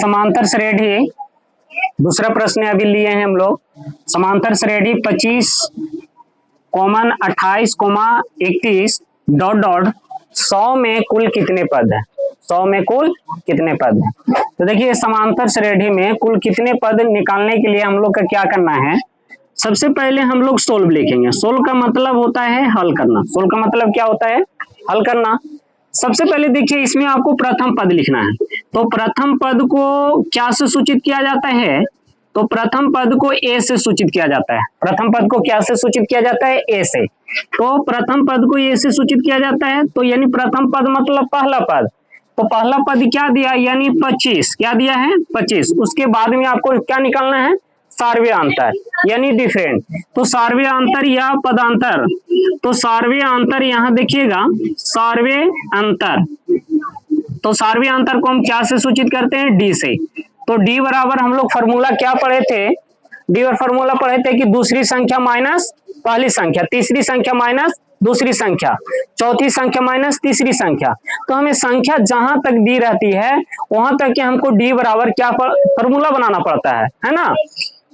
समांतर श्रेणी, दूसरा प्रश्न अभी लिए हैं हम लोग। समांतर श्रेणी 25 कॉमन 28 31 डॉट डॉट 100 में कुल कितने पद है? 100 में कुल कितने पद है? तो देखिए समांतर श्रेणी में कुल कितने पद निकालने के लिए हम लोग का क्या करना है, सबसे पहले हम लोग सोल्व लिखेंगे। सोल्व का मतलब होता है हल करना। सोल्व का मतलब क्या होता है? हल करना। सबसे पहले देखिए इसमें आपको प्रथम पद लिखना है। तो प्रथम पद को क्या से सूचित किया जाता है? तो प्रथम पद को ए से सूचित किया जाता है। प्रथम पद को क्या से सूचित किया जाता है? ए से। तो प्रथम पद को ए से सूचित किया जाता है, तो यानी प्रथम पद मतलब पहला पद। तो पहला पद क्या दिया? यानी 25। क्या दिया है? 25। उसके बाद में आपको क्या निकालना है? सार्वय अंतर यानी डिफरेंट। तो सार्वय अंतर या पदांतर, तो सार्वय अंतर यहाँ देखिएगा, सार्वय अंतर। तो सार्वय अंतर को हम क्या से सूचित करते हैं? डी से। तो डी बराबर हम लोग फॉर्मूला क्या पढ़े थे? डी और फॉर्मूला पढ़े थे कि दूसरी संख्या माइनस पहली संख्या, तीसरी संख्या माइनस दूसरी संख्या, चौथी संख्या माइनस तीसरी संख्या। तो हमें संख्या जहां तक दी रहती है वहां तक के हमको डी बराबर क्या फॉर्मूला बनाना पड़ता है ना।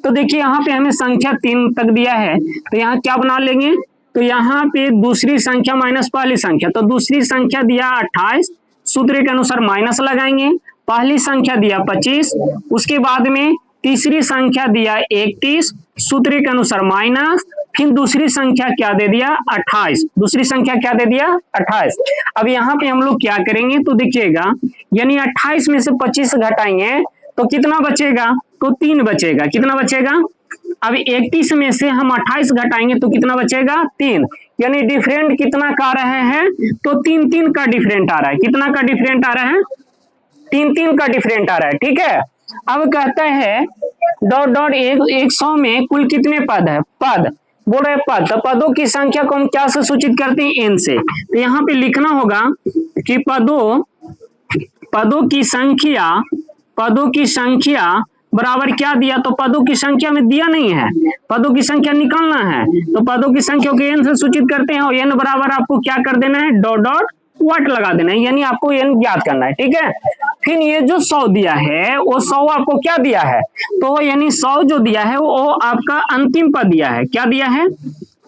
तो देखिए यहाँ पे हमें संख्या 3 तक दिया है, तो यहाँ क्या बना लेंगे? तो यहाँ पे दूसरी संख्या माइनस पहली संख्या, तो दूसरी संख्या दिया 28, सूत्र के अनुसार माइनस लगाएंगे। पहली संख्या दिया 25, उसके बाद में तीसरी संख्या दिया 31, सूत्र के अनुसार माइनस, फिर दूसरी संख्या क्या दे दिया? 28। दूसरी संख्या क्या दे दिया? 28। अब यहाँ पे हम लोग क्या करेंगे? तो देखिएगा यानी 28 में से 25 घटाएंगे तो कितना बचेगा? तो 3 बचेगा। कितना बचेगा? अब 31 में से हम 28 घटाएंगे तो कितना बचेगा? 3। यानी डिफरेंट कितना का रहे हैं? तो 3 का डिफरेंट आ रहा है। कितना का डिफरेंट आ रहा है? 3 का डिफरेंट आ रहा है। ठीक है। अब कहता है डॉट डॉट 100 में कुल कितने पद है? पद बोल रहे पद। तो पदों की संख्या को हम क्या से सूचित करते हैं? एन से। तो यहाँ पे लिखना होगा कि पदों की संख्या बराबर क्या दिया? तो पदों की संख्या में दिया नहीं है, पदों की संख्या निकालना है। तो पदों की संख्या को एन से सूचित करते हैं और एन बराबर आपको क्या कर देना है? डॉट डॉट व्हाट लगा देना है, यानी आपको एन याद करना है। ठीक है। फिर ये जो 100 दिया है वो 100 आपको क्या दिया है? तो यानी 100 जो दिया है वो आपका अंतिम पद दिया है। क्या दिया है?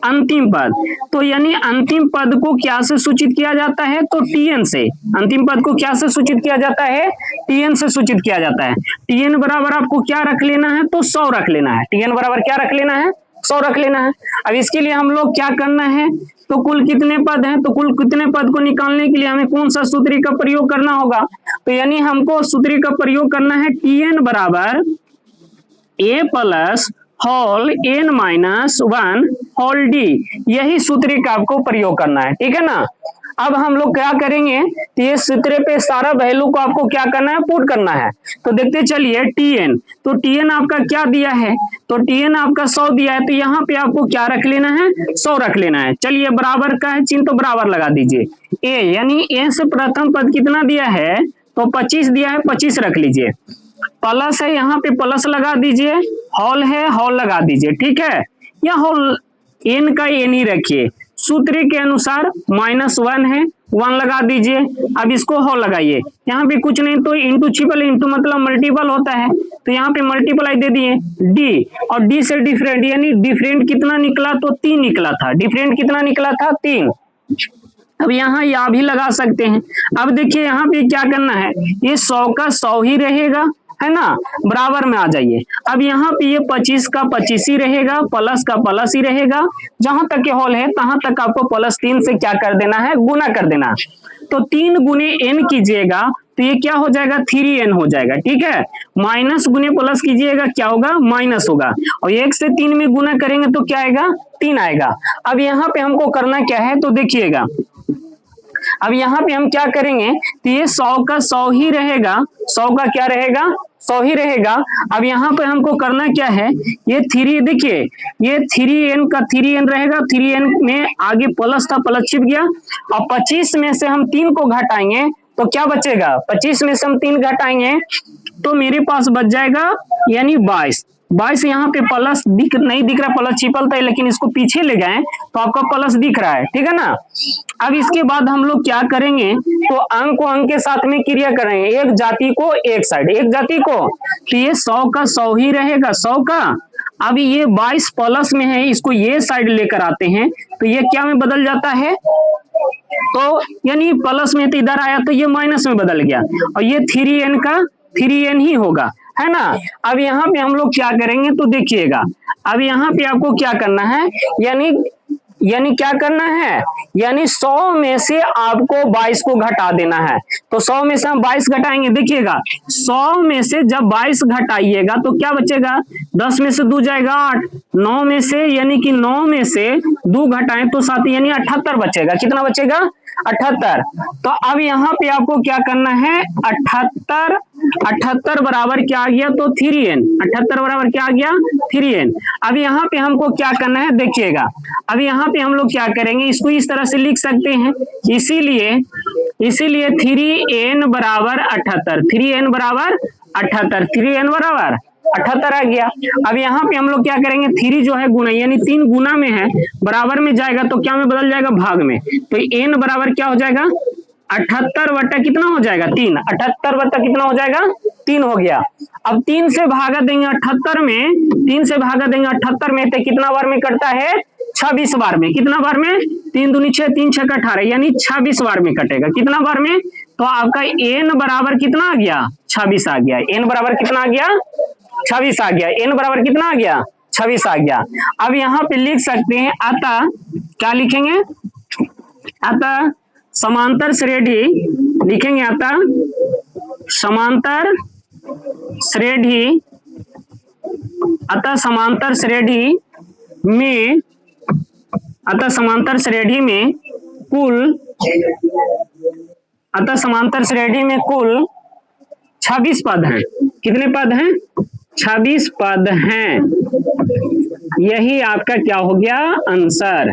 अंतिम पद। तो यानी अंतिम पद को क्या से सूचित किया जाता है? तो टीएन से। अंतिम पद को क्या से सूचित किया जाता है? टीएन से सूचित किया जाता है। टीएन बराबर आपको क्या रख लेना है? तो 100 रख लेना है। टीएन बराबर क्या रख लेना है? 100 रख लेना है। अब इसके लिए हम लोग क्या करना है? तो कुल कितने पद हैं? तो कुल कितने पद को निकालने के लिए हमें कौन सा सूत्र का प्रयोग करना होगा? तो यानी हमको सूत्र का प्रयोग करना है टीएन बराबर a plus whole n minus 1 whole d. यही सूत्र का आपको प्रयोग करना है। ठीक है ना। अब हम लोग क्या करेंगे? तो ये सूत्र पे सारा वैल्यू को आपको क्या करना है? पुट करना है। तो देखते चलिए टीएन। तो टीएन आपका क्या दिया है? तो टीएन आपका 100 दिया है, तो यहाँ पे आपको क्या रख लेना है? 100 रख लेना है। चलिए बराबर का है चिन्ह, तो बराबर लगा दीजिए। ए यानी ए से प्रथम पद कितना दिया है? तो 25 दिया है, 25 रख लीजिए। प्लस है, यहाँ पे प्लस लगा दीजिए। होल है, होल लगा दीजिए। ठीक है। या होल एन का एन ही रखिए। सूत्र के अनुसार -1 है, 1 लगा दीजिए। अब इसको होल लगाइए। यहाँ पे कुछ नहीं तो इंटू ट्रिपल इंटू मतलब मल्टीपल होता है, तो यहाँ पे मल्टीप्लाई दे दिए डी, और डी से डिफरेंट यानी डिफरेंट कितना निकला? तो 3 निकला था। डिफरेंट कितना निकला था? 3। अब यहाँ या भी लगा सकते हैं। अब देखिए यहाँ पे क्या करना है? ये 100 का 100 ही रहेगा, है ना, बराबर में आ जाइए। अब यहाँ पे ये 25 का 25 ही रहेगा, प्लस का प्लस ही रहेगा। जहां तक के होल है तहां तक आपको +3 से क्या कर देना है? गुना कर देना। तो 3 गुने n कीजिएगा तो ये क्या हो जाएगा? 3n हो जाएगा। ठीक है। माइनस गुने प्लस कीजिएगा, क्या होगा? माइनस होगा। और 1 से 3 में गुना करेंगे तो क्या आएगा? 3 आएगा। अब यहाँ पे हमको करना क्या है? तो देखिएगा अब यहाँ पे हम क्या करेंगे? तो ये 100 का 100 ही रहेगा। 100 का क्या रहेगा? 100 ही रहेगा। अब यहाँ पे हमको करना क्या है? ये 3 देखिए, ये 3n का 3n रहेगा। 3n में आगे प्लस था, प्लस छिप गया। और 25 में से हम 3 को घटाएंगे तो क्या बचेगा? 25 में से हम 3 घटाएंगे तो मेरे पास बच जाएगा यानी 22। 22 यहाँ पे प्लस नहीं दिख रहा, प्लस छिपल था, लेकिन इसको पीछे ले गए तो आपका प्लस दिख रहा है, ठीक है ना। अब इसके बाद हम लोग क्या करेंगे, तो अंक को अंक के साथ में क्रिया करेंगे, एक जाति को एक साइड, एक जाति को, तो ये 100 का 100 ही रहेगा, 100 का। अब ये 22 प्लस में है, इसको ये साइड लेकर आते हैं तो ये क्या में बदल जाता है, तो यानी प्लस में तो इधर आया तो ये माइनस में बदल गया, और ये 3n का 3n ही होगा, है ना। अब यहाँ पे हम लोग क्या करेंगे, तो देखिएगा अब यहाँ पे आपको क्या करना है, यानी क्या करना है, यानी 100 में से आपको 22 को घटा देना है। तो 100 में से हम 22 घटाएंगे, देखिएगा 100 में से जब 22 घटाइएगा तो क्या बचेगा, 10 में से 2 जाएगा 8, 9 में से यानी कि 9 में से 2 घटाएं तो 7 यानी 78 बचेगा। कितना बचेगा, 78। तो अब यहाँ पे आपको क्या करना है, 78 बराबर क्या आ गया, तो 3n, 78 बराबर क्या आ गया, 3n। अब यहाँ पे हमको क्या करना है, देखिएगा अब यहाँ पे हम लोग क्या करेंगे, इसको इस तरह से लिख सकते हैं, इसीलिए 3n बराबर 78, 3n बराबर 78, 3n बराबर 78 आ गया। अब यहाँ पे हम लोग क्या करेंगे, 3 जो है गुना, यानी 3 गुना में है, बराबर में जाएगा तो क्या में बदल जाएगा, भाग में, तो n बराबर क्या हो जाएगा, 78 बटा कितना हो जाएगा, 3, 78 बटा कितना हो जाएगा, 3 हो गया। अब 3 से भागा देंगे 78 में, 3 से भागा देंगे 78 में, तो कितना बार में कटता है, 26 बार में। कितना बार में, 3 दूनी 6, 3 6 18, यानी 26 बार में कटेगा। कितना बार में, तो आपका n बराबर कितना आ गया, 26 आ गया। n बराबर कितना आ गया, 26 आ गया। n बराबर कितना आ गया, 26 आ गया। अब यहाँ पे लिख सकते हैं, अतः क्या लिखेंगे, अतः समांतर श्रेणी लिखेंगे, अतः समांतर श्रेणी, अतः समांतर श्रेणी में, अतः समांतर श्रेणी में कुल, अतः समांतर श्रेणी में कुल 26 पद हैं। कितने पद हैं, 26 पद हैं। यही आपका क्या हो गया, आंसर।